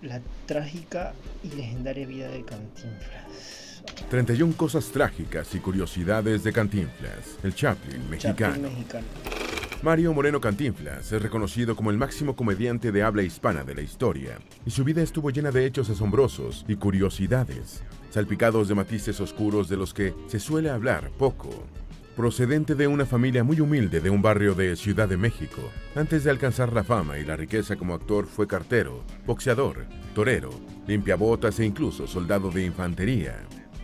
La trágica y legendaria vida de Cantinflas. 31 cosas trágicas y curiosidades de Cantinflas, el Chaplin mexicano. Chaplin mexicano. Mario Moreno Cantinflas es reconocido como el máximo comediante de habla hispana de la historia, y su vida estuvo llena de hechos asombrosos y curiosidades, salpicados de matices oscuros de los que se suele hablar poco. Procedente de una familia muy humilde de un barrio de Ciudad de México, antes de alcanzar la fama y la riqueza como actor fue cartero, boxeador, torero, limpiabotas e incluso soldado de infantería.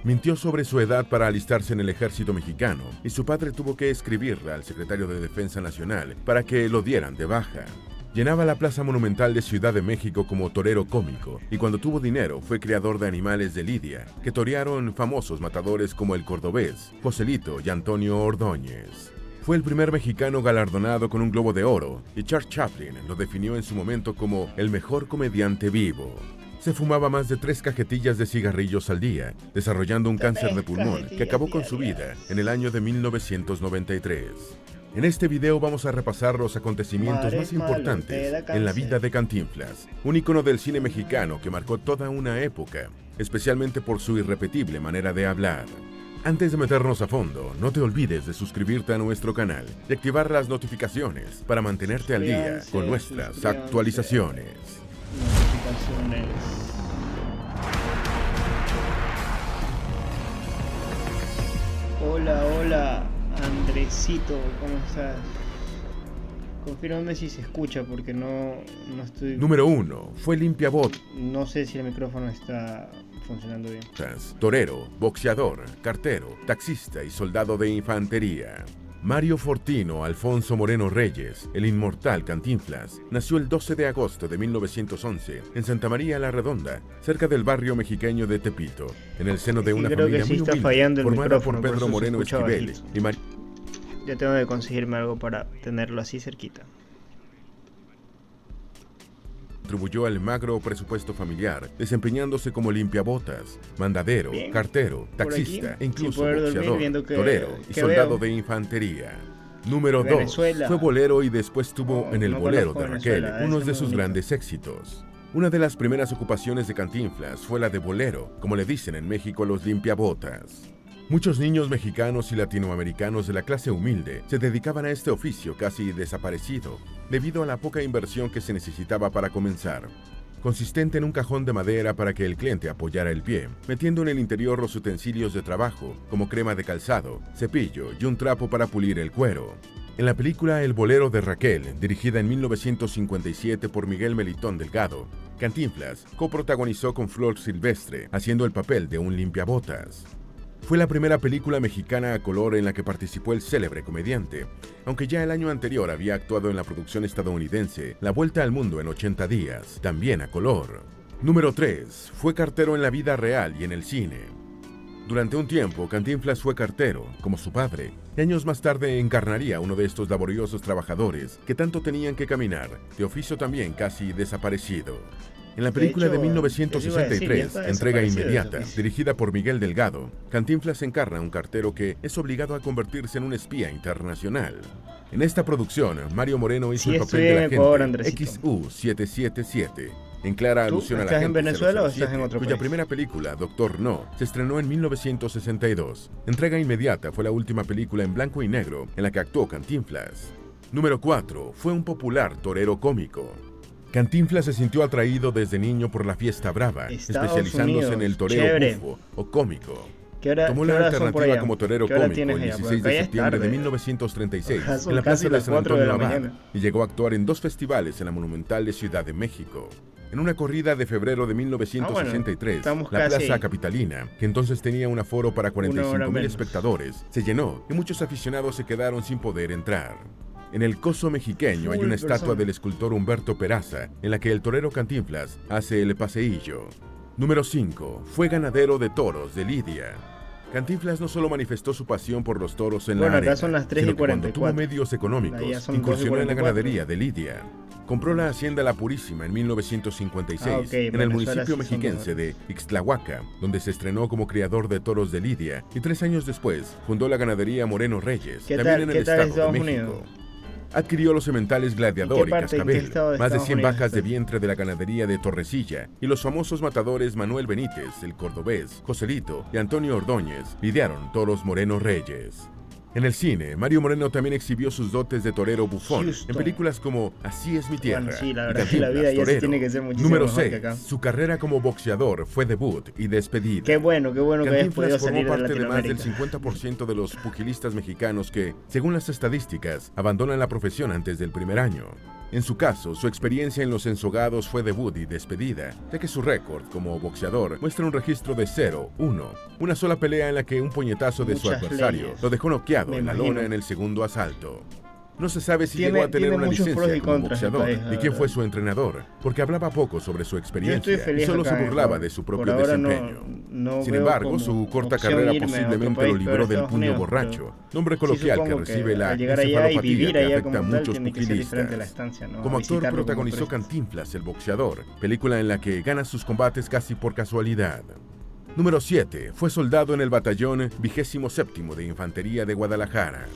Mintió sobre su edad para alistarse en el ejército mexicano y su padre tuvo que escribirle al secretario de Defensa Nacional para que lo dieran de baja. Llenaba la Plaza Monumental de Ciudad de México como torero cómico y cuando tuvo dinero fue criador de animales de lidia que torearon famosos matadores como el Cordobés, Joselito y Antonio Ordóñez. Fue el primer mexicano galardonado con un Globo de Oro y Charles Chaplin lo definió en su momento como el mejor comediante vivo. Se fumaba más de 3 cajetillas de cigarrillos al día, desarrollando un cáncer de pulmón que acabó con su vida en el año de 1993. En este video vamos a repasar los acontecimientos más importantes en la vida de Cantinflas, un ícono del cine mexicano que marcó toda una época, especialmente por su irrepetible manera de hablar. Antes de meternos a fondo, no te olvides de suscribirte a nuestro canal y activar las notificaciones para mantenerte al día con nuestras actualizaciones. Hola, Andresito, ¿cómo estás? Confírmame si se escucha porque no estoy... Número 1. Fue limpiabotas. No sé si el micrófono está funcionando bien. Torero, boxeador, cartero, taxista y soldado de infantería. Mario Fortino Alfonso Moreno Reyes, el inmortal Cantinflas, nació el 12 de agosto de 1911 en Santa María la Redonda, cerca del barrio mexiqueño de Tepito, en el seno de una familia muy humilde, formada por Pedro Moreno Esquivel y María. Ya tengo que conseguirme algo para tenerlo así cerquita. Contribuyó al magro presupuesto familiar, desempeñándose como limpiabotas, mandadero, cartero, taxista e incluso boxeador, torero y soldado de infantería. Número 2. Fue bolero y después tuvo en el Bolero de Raquel uno de sus grandes éxitos. Una de las primeras ocupaciones de Cantinflas fue la de bolero, como le dicen en México los limpiabotas. Muchos niños mexicanos y latinoamericanos de la clase humilde se dedicaban a este oficio casi desaparecido, debido a la poca inversión que se necesitaba para comenzar. Consistente en un cajón de madera para que el cliente apoyara el pie, metiendo en el interior los utensilios de trabajo, como crema de calzado, cepillo y un trapo para pulir el cuero. En la película El Bolero de Raquel, dirigida en 1957 por Miguel Melitón Delgado, Cantinflas coprotagonizó con Flor Silvestre, haciendo el papel de un limpiabotas. Fue la primera película mexicana a color en la que participó el célebre comediante, aunque ya el año anterior había actuado en la producción estadounidense La Vuelta al Mundo en 80 días, también a color. Número 3. Fue cartero en la vida real y en el cine. Durante un tiempo, Cantinflas fue cartero, como su padre, y años más tarde encarnaría uno de estos laboriosos trabajadores que tanto tenían que caminar, de oficio también casi desaparecido. En la película de 1963, Entrega Inmediata, dirigida por Miguel Delgado, Cantinflas encarna a un cartero que es obligado a convertirse en un espía internacional. En esta producción, Mario Moreno hizo el papel del agente XU-777, en clara alusión a la ¿Estás en Venezuela o estás en otro país? Cuya primera película, Doctor No, se estrenó en 1962. Entrega Inmediata fue la última película en blanco y negro en la que actuó Cantinflas. Número 4. Fue un popular torero cómico. Cantinflas se sintió atraído desde niño por la fiesta brava, especializándose en el toreo bufo o cómico. Tomó la alternativa como torero cómico el 16 de septiembre de 1936 en la plaza de San Antonio Abad y llegó a actuar en 2 festivales en la Monumental de Ciudad de México. En una corrida de febrero de 1963, la Plaza Capitalina, que entonces tenía un aforo para 45,000 espectadores, se llenó y muchos aficionados se quedaron sin poder entrar. En el Coso Mexiqueño hay una estatua del escultor Humberto Peraza, en la que el torero Cantinflas hace el paseillo. Número 5. Fue ganadero de toros de lidia. Cantinflas no solo manifestó su pasión por los toros en la arena, sino que cuando tuvo medios económicos, incursionó en la ganadería de lidia. Compró la hacienda La Purísima en 1956, en el municipio mexiquense de Ixtlahuaca, donde se estrenó como criador de toros de lidia, y 3 años después fundó la ganadería Moreno Reyes, también en el Estado de México. Adquirió los sementales Gladiador y Cascabel, más de 100 vacas de vientre de la ganadería de Torrecilla, y los famosos matadores Manuel Benítez, el Cordobés, Joselito y Antonio Ordóñez lidiaron toros Moreno Reyes. En el cine, Mario Moreno también exhibió sus dotes de torero bufón en películas como Así es mi tierra. Bueno, sí, la verdad que la vida ya se tiene que ser muchísimo Número mejor 6. que acá. Su carrera como boxeador fue debut y despedida. Qué bueno que hayas podido salir de formó parte de más Latinoamérica. del 50% de los pugilistas mexicanos que, según las estadísticas, abandonan la profesión antes del primer año. En su caso, su experiencia en los ensogados fue debut y despedida, ya que su récord como boxeador muestra un registro de 0-1, una sola pelea en la que un puñetazo de su adversario lo dejó noqueado en la lona en el segundo asalto. No se sabe si llegó a tener una licencia como boxeador ni quién fue su entrenador, porque hablaba poco sobre su experiencia y solo se burlaba de su propio desempeño. Sin embargo, su corta carrera posiblemente lo libró del puño borracho, nombre coloquial que recibe la encefalopatía que afecta a muchos pugilistas. Como actor protagonizó Cantinflas, el boxeador, película en la que gana sus combates casi por casualidad. Número 7. Fue soldado en el batallón 27º de Infantería de Guadalajara.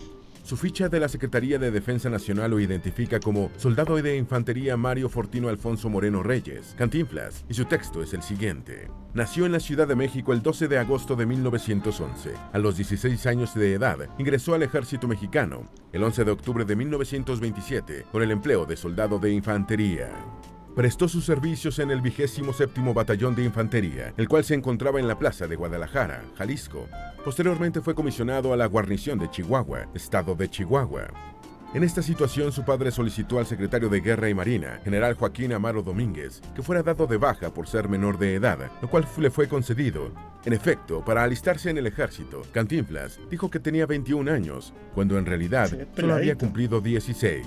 Su ficha de la Secretaría de Defensa Nacional lo identifica como soldado de infantería Mario Fortino Alfonso Moreno Reyes, Cantinflas, y su texto es el siguiente. Nació en la Ciudad de México el 12 de agosto de 1911. A los 16 años de edad, ingresó al ejército mexicano, el 11 de octubre de 1927, con el empleo de soldado de infantería. Prestó sus servicios en el 27º Batallón de Infantería, el cual se encontraba en la plaza de Guadalajara, Jalisco. Posteriormente fue comisionado a la guarnición de Chihuahua, estado de Chihuahua. En esta situación, su padre solicitó al secretario de Guerra y Marina, general Joaquín Amaro Domínguez, que fuera dado de baja por ser menor de edad, lo cual le fue concedido. En efecto, para alistarse en el ejército, Cantinflas dijo que tenía 21 años, cuando en realidad solo había cumplido 16.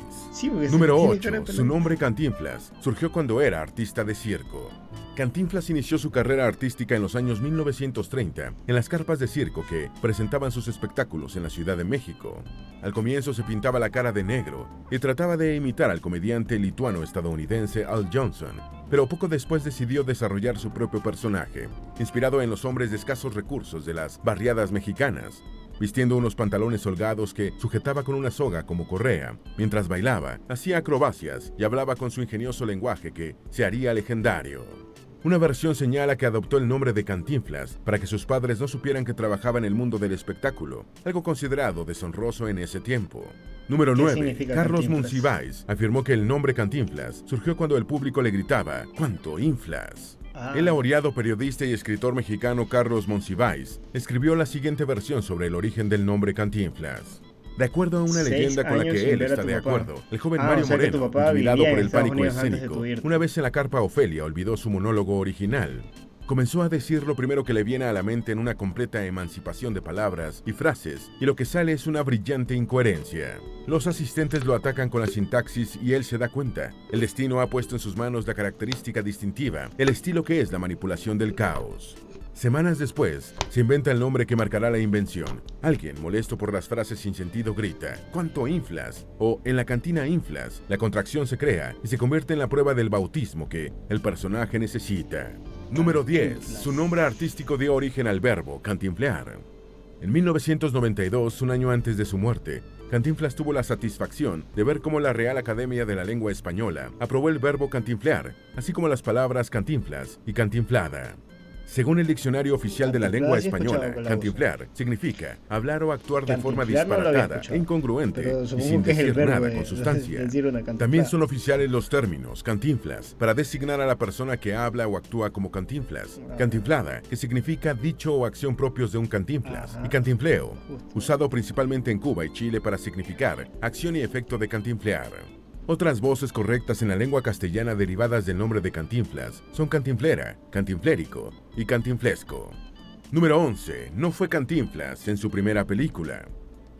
Número 8. Su nombre Cantinflas surgió cuando era artista de circo. Cantinflas inició su carrera artística en los años 1930 en las carpas de circo que presentaban sus espectáculos en la Ciudad de México. Al comienzo se pintaba la cara de negro y trataba de imitar al comediante lituano-estadounidense Al Johnson, pero poco después decidió desarrollar su propio personaje, inspirado en los hombres de escasos recursos de las barriadas mexicanas, vistiendo unos pantalones holgados que sujetaba con una soga como correa. Mientras bailaba, hacía acrobacias y hablaba con su ingenioso lenguaje que se haría legendario. Una versión señala que adoptó el nombre de Cantinflas para que sus padres no supieran que trabajaba en el mundo del espectáculo, algo considerado deshonroso en ese tiempo. Número 9. Carlos Monsiváis afirmó que el nombre Cantinflas surgió cuando el público le gritaba «¡Cuánto inflas!». El laureado periodista y escritor mexicano Carlos Monsiváis escribió la siguiente versión sobre el origen del nombre Cantinflas. De acuerdo a una leyenda con la que él está de acuerdo, el joven Mario Moreno, intimidado por el pánico escénico, una vez en la carpa Ofelia olvidó su monólogo original. Comenzó a decir lo primero que le viene a la mente en una completa emancipación de palabras y frases, y lo que sale es una brillante incoherencia. Los asistentes lo atacan con la sintaxis y él se da cuenta. El destino ha puesto en sus manos la característica distintiva, el estilo que es la manipulación del caos. Semanas después, se inventa el nombre que marcará la invención. Alguien, molesto por las frases sin sentido, grita «¿Cuánto inflas?», o «En la cantina inflas». La contracción se crea y se convierte en la prueba del bautismo que el personaje necesita. Número 10. Su nombre artístico dio origen al verbo cantinflear. En 1992, un año antes de su muerte, Cantinflas tuvo la satisfacción de ver cómo la Real Academia de la Lengua Española aprobó el verbo cantinflear, así como las palabras cantinflas y cantinflada. Según el Diccionario Oficial de la Lengua Española, cantinflear significa hablar o actuar de forma disparatada e incongruente y sin decir nada con sustancia. También son oficiales los términos cantinflas para designar a la persona que habla o actúa como cantinflas, cantinflada, que significa dicho o acción propios de un cantinflas, y cantinfleo, usado principalmente en Cuba y Chile para significar acción y efecto de cantinflear. Otras voces correctas en la lengua castellana derivadas del nombre de Cantinflas son cantinflera, cantinflérico y cantinflesco. Número 11. No fue Cantinflas en su primera película.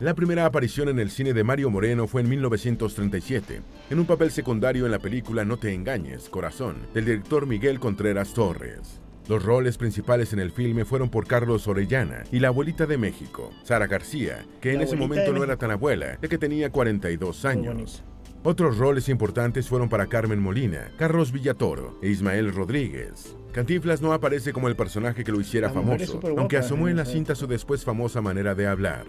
La primera aparición en el cine de Mario Moreno fue en 1937, en un papel secundario en la película No te engañes, corazón, del director Miguel Contreras Torres. Los roles principales en el filme fueron por Carlos Orellana y la abuelita de México, Sara García, que en ese momento no era tan abuela, ya que tenía 42 años. Otros roles importantes fueron para Carmen Molina, Carlos Villatoro e Ismael Rodríguez. Cantinflas no aparece como el personaje que lo hiciera famoso, aunque asomó en la cinta su después famosa manera de hablar.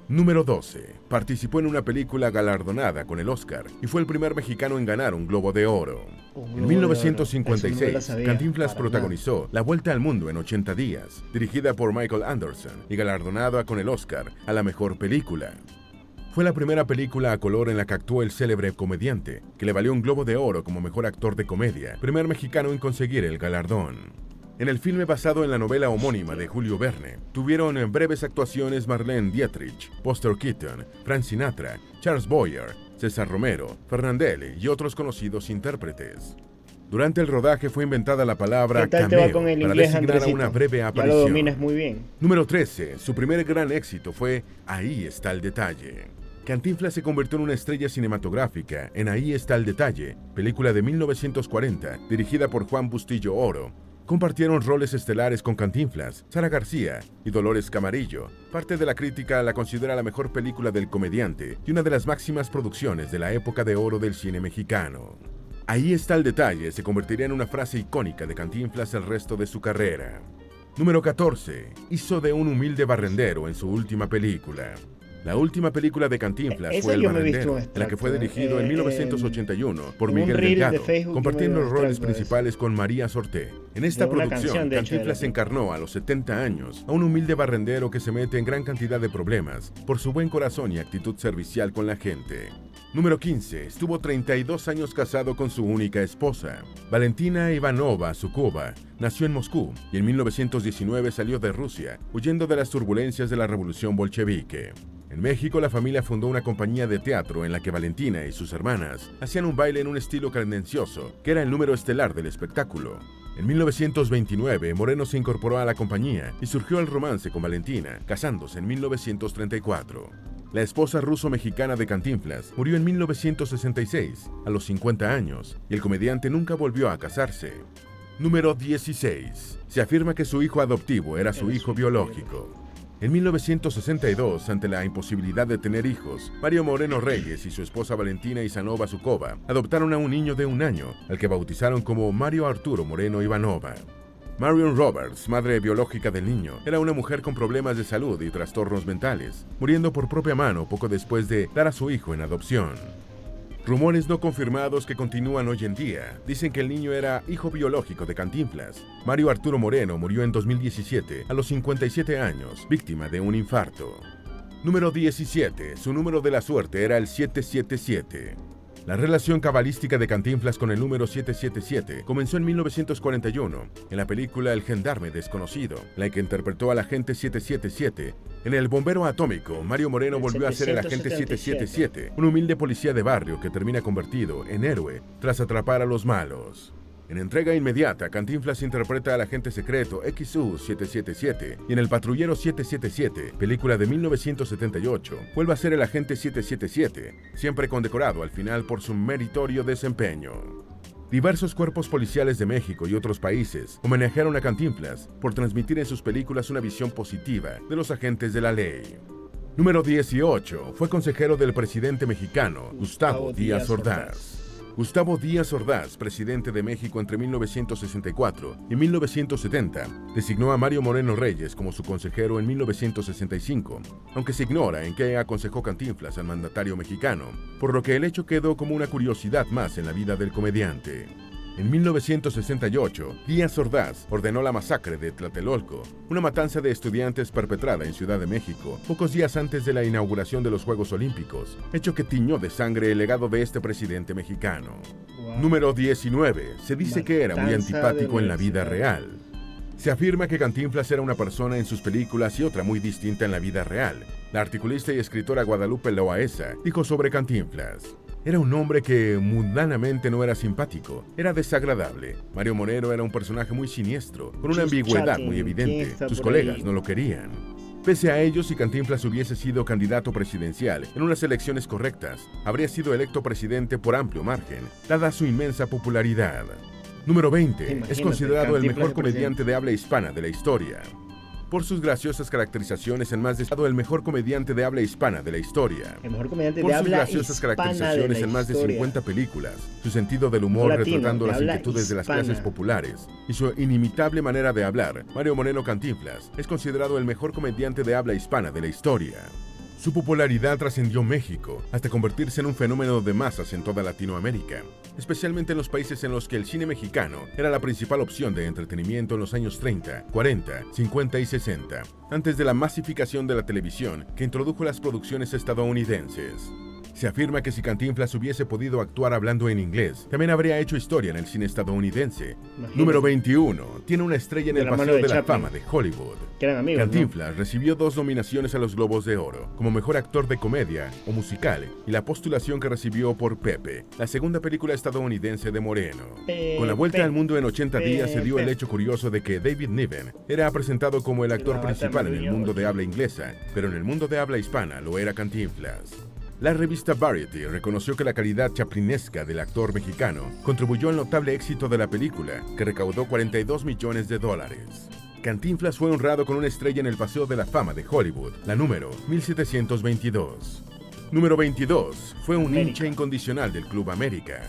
Número 12. Participó en una película galardonada con el Oscar y fue el primer mexicano en ganar un Globo de Oro. En 1956, Cantinflas protagonizó La Vuelta al Mundo en 80 días, dirigida por Michael Anderson y galardonada con el Oscar a la mejor película. Fue la primera película a color en la que actuó el célebre comediante, que le valió un Globo de Oro como mejor actor de comedia, primer mexicano en conseguir el galardón. En el filme basado en la novela homónima de Julio Verne, tuvieron en breves actuaciones Marlene Dietrich, Buster Keaton, Frank Sinatra, Charles Boyer, César Romero, Fernandelli y otros conocidos intérpretes. Durante el rodaje fue inventada la palabra cameo para designar a una breve aparición. Ya lo dominas muy bien. Número 13. Su primer gran éxito fue Ahí está el detalle. Cantinflas se convirtió en una estrella cinematográfica en Ahí está el detalle, película de 1940, dirigida por Juan Bustillo Oro. Compartieron roles estelares con Cantinflas, Sara García y Dolores Camarillo. Parte de la crítica la considera la mejor película del comediante y una de las máximas producciones de la época de oro del cine mexicano. Ahí está el detalle, se convertiría en una frase icónica de Cantinflas el resto de su carrera. Número 14. Hizo de un humilde barrendero en su última película. La última película de Cantinflas fue El Barrendero, en la que fue dirigido en 1981 por Miguel Delgado, compartiendo los roles principales con María Sorté. En esta producción, Cantinflas encarnó a los 70 años a un humilde barrendero que se mete en gran cantidad de problemas por su buen corazón y actitud servicial con la gente. Número 15. Estuvo 32 años casado con su única esposa. Valentina Ivanova Zhukova nació en Moscú y en 1919 salió de Rusia, huyendo de las turbulencias de la revolución bolchevique. En México, la familia fundó una compañía de teatro en la que Valentina y sus hermanas hacían un baile en un estilo cadencioso, que era el número estelar del espectáculo. En 1929, Moreno se incorporó a la compañía y surgió el romance con Valentina, casándose en 1934. La esposa ruso-mexicana de Cantinflas murió en 1966, a los 50 años, y el comediante nunca volvió a casarse. Número 16. Se afirma que su hijo adoptivo era su hijo biológico. En 1962, ante la imposibilidad de tener hijos, Mario Moreno Reyes y su esposa Valentina Ivanova Zhukova adoptaron a un niño de 1 año, al que bautizaron como Mario Arturo Moreno Ivanova. Marion Roberts, madre biológica del niño, era una mujer con problemas de salud y trastornos mentales, muriendo por propia mano poco después de dar a su hijo en adopción. Rumores no confirmados que continúan hoy en día dicen que el niño era hijo biológico de Cantinflas. Mario Arturo Moreno murió en 2017 a los 57 años, víctima de un infarto. Número 17. Su número de la suerte era el 777. La relación cabalística de Cantinflas con el número 777 comenzó en 1941, en la película El gendarme desconocido, la que interpretó al agente 777. En El bombero atómico, Mario Moreno volvió a ser el agente 777, un humilde policía de barrio que termina convertido en héroe tras atrapar a los malos. En entrega inmediata, Cantinflas interpreta al agente secreto XU-777 y en El patrullero 777, película de 1978, vuelve a ser el agente 777, siempre condecorado al final por su meritorio desempeño. Diversos cuerpos policiales de México y otros países homenajearon a Cantinflas por transmitir en sus películas una visión positiva de los agentes de la ley. Número 18. Fue consejero del presidente mexicano Gustavo Díaz Ordaz. Gustavo Díaz Ordaz, presidente de México entre 1964 y 1970, designó a Mario Moreno Reyes como su consejero en 1965, aunque se ignora en qué aconsejó Cantinflas al mandatario mexicano, por lo que el hecho quedó como una curiosidad más en la vida del comediante. En 1968, Díaz Ordaz ordenó la masacre de Tlatelolco, una matanza de estudiantes perpetrada en Ciudad de México, pocos días antes de la inauguración de los Juegos Olímpicos, hecho que tiñó de sangre el legado de este presidente mexicano. Wow. Número 19. Se dice que era muy antipático en la vida real. Se afirma que Cantinflas era una persona en sus películas y otra muy distinta en la vida real. La articulista y escritora Guadalupe Loaesa dijo sobre Cantinflas: era un hombre que mundanamente no era simpático, era desagradable. Mario Moreno era un personaje muy siniestro, con una ambigüedad muy evidente. Sus colegas no lo querían. Pese a ello, si Cantinflas hubiese sido candidato presidencial en unas elecciones correctas, habría sido electo presidente por amplio margen, dada su inmensa popularidad. Número 20. Es considerado el mejor comediante de habla hispana de la historia. Por sus graciosas caracterizaciones en más de el mejor comediante de habla hispana de la historia. El mejor comediante por de sus habla graciosas caracterizaciones en más de 50 películas, su sentido del humor retratando las inquietudes de las clases populares y su inimitable manera de hablar, Mario Moreno Cantinflas es considerado el mejor comediante de habla hispana de la historia. Su popularidad trascendió México hasta convertirse en un fenómeno de masas en toda Latinoamérica, especialmente en los países en los que el cine mexicano era la principal opción de entretenimiento en los años 30, 40, 50 y 60, antes de la masificación de la televisión que introdujo las producciones estadounidenses. Se afirma que si Cantinflas hubiese podido actuar hablando en inglés, también habría hecho historia en el cine estadounidense. Imagínate. Número 21. Tiene una estrella en el Paseo de la Fama de Hollywood. Amigos, Cantinflas, ¿no?, recibió 2 nominaciones a los Globos de Oro, como mejor actor de comedia o musical, y la postulación que recibió por Pepe, la segunda película estadounidense de Moreno. Con la vuelta al mundo en 80 días se dio el hecho curioso de que David Niven era presentado como el actor principal en el mundo de habla inglesa, pero en el mundo de habla hispana lo era Cantinflas. La revista Variety reconoció que la calidad chaplinesca del actor mexicano contribuyó al notable éxito de la película, que recaudó $42 millones. Cantinflas fue honrado con una estrella en el Paseo de la Fama de Hollywood, la número 1722. Número 22. Fue un hincha incondicional del Club América.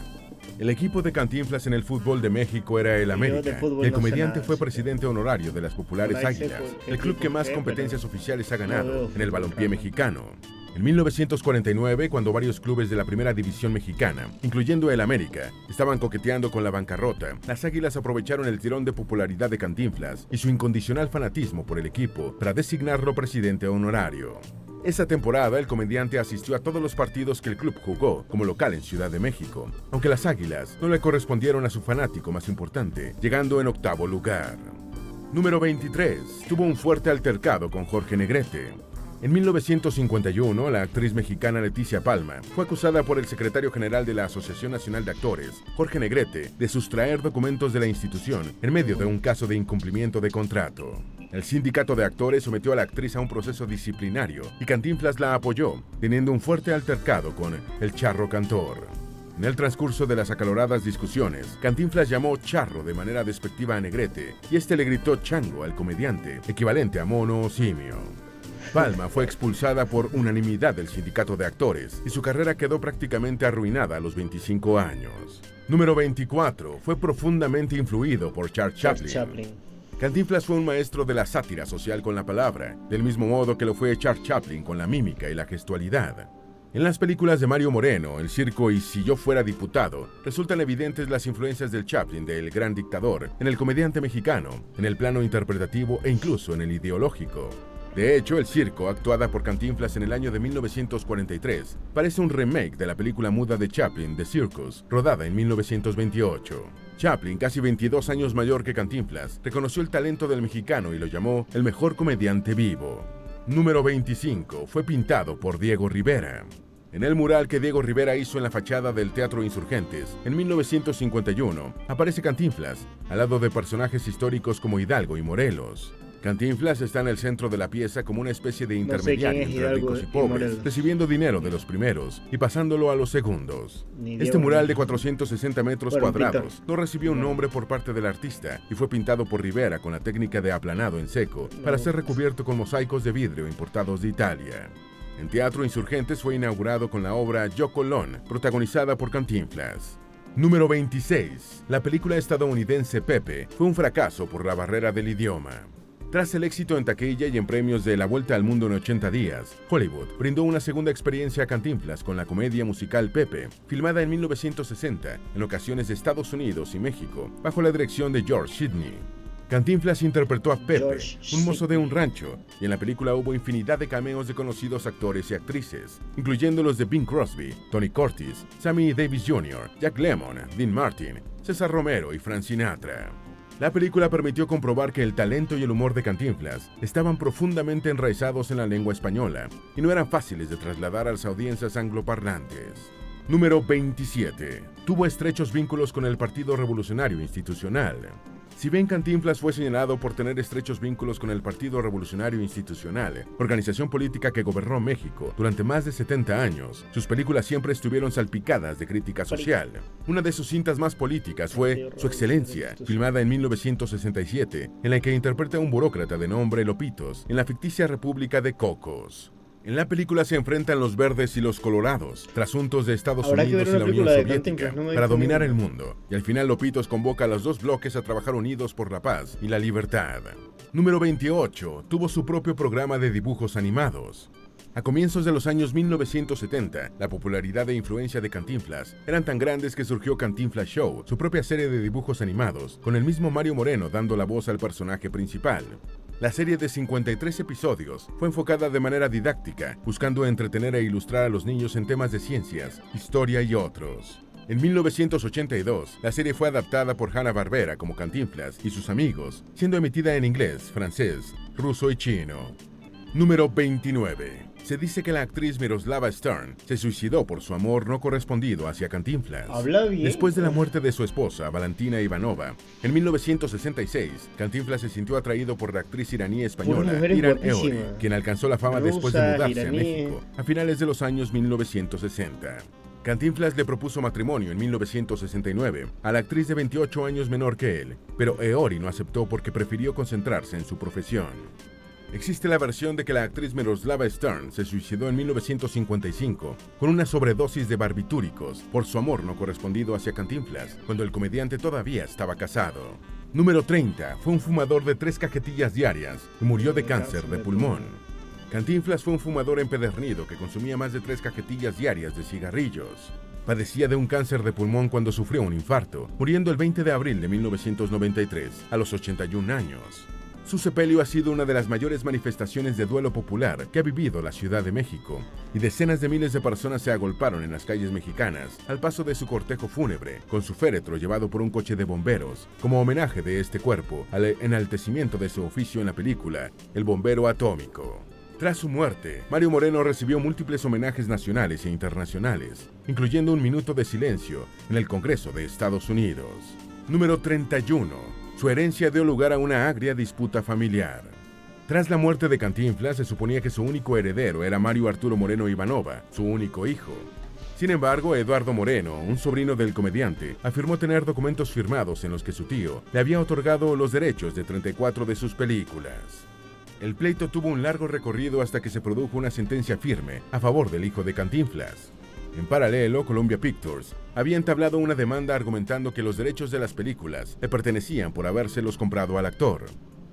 El equipo de Cantinflas en el fútbol de México era el América. El comediante fue presidente honorario de las populares Águilas, el club que más competencias oficiales ha ganado en el balompié mexicano. En 1949, cuando varios clubes de la primera división mexicana, incluyendo el América, estaban coqueteando con la bancarrota, las Águilas aprovecharon el tirón de popularidad de Cantinflas y su incondicional fanatismo por el equipo para designarlo presidente honorario. Esa temporada, el comediante asistió a todos los partidos que el club jugó como local en Ciudad de México, aunque las Águilas no le correspondieron a su fanático más importante, llegando en 8º lugar. Número 23. Tuvo un fuerte altercado con Jorge Negrete. En 1951, la actriz mexicana Leticia Palma fue acusada por el secretario general de la Asociación Nacional de Actores, Jorge Negrete, de sustraer documentos de la institución en medio de un caso de incumplimiento de contrato. El sindicato de actores sometió a la actriz a un proceso disciplinario y Cantinflas la apoyó, teniendo un fuerte altercado con el charro cantor. En el transcurso de las acaloradas discusiones, Cantinflas llamó charro de manera despectiva a Negrete y este le gritó chango al comediante, equivalente a mono o simio. Palma fue expulsada por unanimidad del sindicato de actores y su carrera quedó prácticamente arruinada a los 25 años. Número 24. Fue profundamente influido por Charles Chaplin. Cantinflas fue un maestro de la sátira social con la palabra, del mismo modo que lo fue Charles Chaplin con la mímica y la gestualidad. En las películas de Mario Moreno, El Circo y Si yo fuera diputado, resultan evidentes las influencias del Chaplin de El Gran Dictador en el comediante mexicano, en el plano interpretativo e incluso en el ideológico. De hecho, El Circo, actuada por Cantinflas en el año de 1943, parece un remake de la película muda de Chaplin, The Circus, rodada en 1928. Chaplin, casi 22 años mayor que Cantinflas, reconoció el talento del mexicano y lo llamó el mejor comediante vivo. Número 25. Fue pintado por Diego Rivera. En el mural que Diego Rivera hizo en la fachada del Teatro Insurgentes, en 1951, aparece Cantinflas, al lado de personajes históricos como Hidalgo y Morelos. Cantinflas está en el centro de la pieza como una especie de intermediario entre ricos y pobres, recibiendo dinero de los primeros y pasándolo a los segundos. Este mural de 460 metros cuadrados no recibió un nombre por parte del artista y fue pintado por Rivera con la técnica de aplanado en seco para ser recubierto con mosaicos de vidrio importados de Italia. En Teatro Insurgentes fue inaugurado con la obra Yo Colón, protagonizada por Cantinflas. Número 26. La película estadounidense Pepe fue un fracaso por la barrera del idioma. Tras el éxito en taquilla y en premios de La Vuelta al Mundo en 80 días, Hollywood brindó una segunda experiencia a Cantinflas con la comedia musical Pepe, filmada en 1960 en locaciones de Estados Unidos y México, bajo la dirección de George Sidney. Cantinflas interpretó a Pepe, un mozo de un rancho, y en la película hubo infinidad de cameos de conocidos actores y actrices, incluyendo los de Bing Crosby, Tony Curtis, Sammy Davis Jr., Jack Lemmon, Dean Martin, César Romero y Frank Sinatra. La película permitió comprobar que el talento y el humor de Cantinflas estaban profundamente enraizados en la lengua española y no eran fáciles de trasladar a las audiencias angloparlantes. Número 27. Tuvo estrechos vínculos con el Partido Revolucionario Institucional. Si bien Cantinflas fue señalado por tener estrechos vínculos con el Partido Revolucionario Institucional, organización política que gobernó México durante más de 70 años, sus películas siempre estuvieron salpicadas de crítica social. Una de sus cintas más políticas fue Su Excelencia, filmada en 1967, en la que interpreta a un burócrata de nombre Lopitos en la ficticia República de Cocos. En la película se enfrentan los verdes y los colorados, trasuntos de Estados Unidos y la Unión Soviética, para dominar el mundo. Y al final Lopitos convoca a los dos bloques a trabajar unidos por la paz y la libertad. Número 28. Tuvo su propio programa de dibujos animados. A comienzos de los años 1970, la popularidad e influencia de Cantinflas eran tan grandes que surgió Cantinflas Show, su propia serie de dibujos animados, con el mismo Mario Moreno dando la voz al personaje principal. La serie de 53 episodios fue enfocada de manera didáctica, buscando entretener e ilustrar a los niños en temas de ciencias, historia y otros. En 1982, la serie fue adaptada por Hanna-Barbera como Cantinflas y sus amigos, siendo emitida en inglés, francés, ruso y chino. Número 29. Se dice que la actriz Miroslava Stern se suicidó por su amor no correspondido hacia Cantinflas. Habla bien. Después de la muerte de su esposa, Valentina Ivanova, en 1966, Cantinflas se sintió atraído por la actriz iraní-española Iran Eori, quien alcanzó la fama después de mudarse a México a finales de los años 1960. Cantinflas le propuso matrimonio en 1969 a la actriz de 28 años menor que él, pero Eori no aceptó porque prefirió concentrarse en su profesión. Existe la versión de que la actriz Miroslava Stern se suicidó en 1955 con una sobredosis de barbitúricos por su amor no correspondido hacia Cantinflas, cuando el comediante todavía estaba casado. Número 30. Fue un fumador de 3 cajetillas diarias y murió de cáncer de pulmón. Cantinflas fue un fumador empedernido que consumía más de 3 cajetillas diarias de cigarrillos. Padecía de un cáncer de pulmón cuando sufrió un infarto, muriendo el 20 de abril de 1993, a los 81 años. Su sepelio ha sido una de las mayores manifestaciones de duelo popular que ha vivido la Ciudad de México, y decenas de miles de personas se agolparon en las calles mexicanas al paso de su cortejo fúnebre, con su féretro llevado por un coche de bomberos, como homenaje de este cuerpo al enaltecimiento de su oficio en la película El Bombero Atómico. Tras su muerte, Mario Moreno recibió múltiples homenajes nacionales e internacionales, incluyendo un minuto de silencio en el Congreso de Estados Unidos. Número 31. Su herencia dio lugar a una agria disputa familiar. Tras la muerte de Cantinflas, se suponía que su único heredero era Mario Arturo Moreno Ivanova, su único hijo. Sin embargo, Eduardo Moreno, un sobrino del comediante, afirmó tener documentos firmados en los que su tío le había otorgado los derechos de 34 de sus películas. El pleito tuvo un largo recorrido hasta que se produjo una sentencia firme a favor del hijo de Cantinflas. En paralelo, Columbia Pictures había entablado una demanda argumentando que los derechos de las películas le pertenecían por habérselos comprado al actor.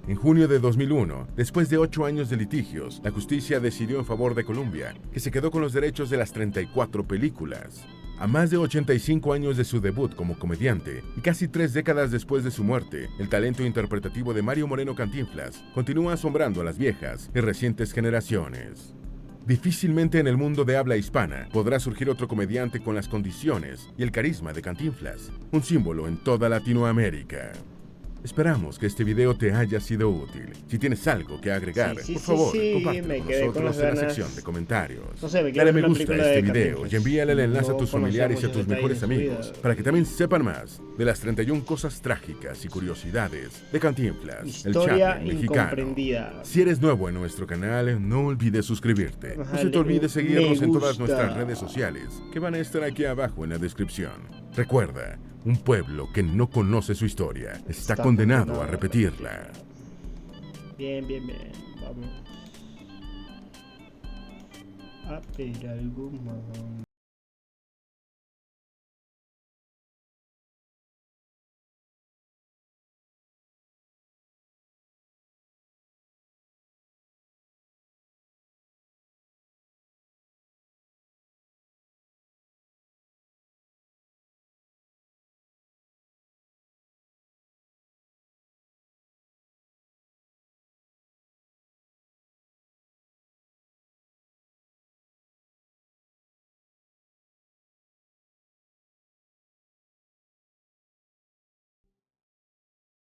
En junio de 2001, después de 8 años de litigios, la justicia decidió en favor de Columbia, que se quedó con los derechos de las 34 películas. A más de 85 años de su debut como comediante y casi 3 décadas después de su muerte, el talento interpretativo de Mario Moreno Cantinflas continúa asombrando a las viejas y recientes generaciones. Difícilmente en el mundo de habla hispana podrá surgir otro comediante con las condiciones y el carisma de Cantinflas, un símbolo en toda Latinoamérica. Esperamos que este video te haya sido útil. Si tienes algo que agregar, por favor, compártelo con nosotros en la sección de comentarios. Dale me gusta a este video y envíale el enlace a tus familiares y a tus mejores amigos para que también sepan más de las 31 cosas trágicas y curiosidades de Cantinflas, el Chaplin mexicano. Si eres nuevo en nuestro canal, no olvides suscribirte. No se te olvide seguirnos en todas nuestras redes sociales, que van a estar aquí abajo en la descripción. Recuerda, un pueblo que no conoce su historia está condenado a repetirla. Bien. Vamos a ver algo más.